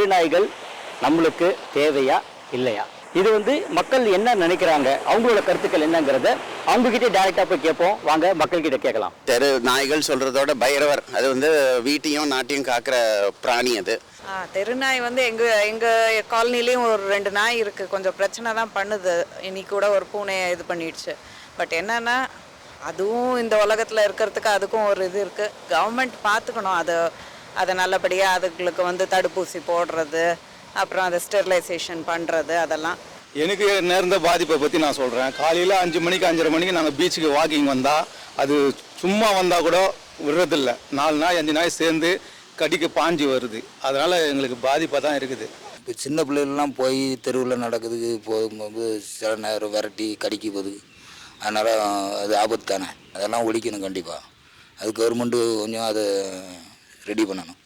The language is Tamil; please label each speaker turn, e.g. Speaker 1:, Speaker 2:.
Speaker 1: தெருநாய்கள் நம்மளுக்கு தேவையா இல்லையா? இது மக்கள் என்ன நினைக்கிறாங்க, அவங்களோட கருத்துக்கள் என்னங்கிறத அவங்க கிட்டே டைரக்டா போய் கேட்போம். வாங்க மக்கள் கிட்ட கேட்கலாம்.
Speaker 2: தெரு நாய்கள் சொல்றதோட பைரவர், அது வீட்டையும் நாட்டையும் காக்கிற பிராணி. அது
Speaker 3: தெருநாய் எங்க எங்க காலனிலையும் ஒரு 2 நாய் இருக்கு. கொஞ்சம் பிரச்சனை தான் பண்ணுது. இன்னைக்கு கூட ஒரு பூனையை இது பண்ணிடுச்சு. பட் என்னன்னா, அதுவும் இந்த உலகத்துல இருக்கிறதுக்கு அதுக்கும் ஒரு இது இருக்கு. கவர்மெண்ட் பார்த்துக்கணும். அதை நல்லபடியாக அதுங்களுக்கு தடுப்பூசி போடுறது, அப்புறம் அதை ஸ்டெரிலைசேஷன் பண்ணுறது, அதெல்லாம்.
Speaker 4: எனக்கு நேர்ந்த பாதிப்பை பற்றி நான் சொல்கிறேன். காலையில் 5 மணிக்கு 5:30 மணிக்கு நாங்கள் பீச்சுக்கு வாக்கிங் வந்தால் அது சும்மா வந்தால் கூட விடுறதில்ல. 4 நாய் 5 நாய் சேர்ந்து கடிக்கு பாஞ்சு வருது. அதனால் எங்களுக்கு பாதிப்பாக தான் இருக்குது.
Speaker 5: இப்போ சின்ன பிள்ளைகள்லாம் போய் தெருவில் நடக்குதுக்கு போகும்போது சில நேரம் விரட்டி கடிக்க போகுது. அதனால் அது ஆபத்து தானே. அதெல்லாம் ஒழிக்கணும் கண்டிப்பாக. அது கவர்மெண்ட்டு கொஞ்சம் அதை ரெடி பண்ணணும்.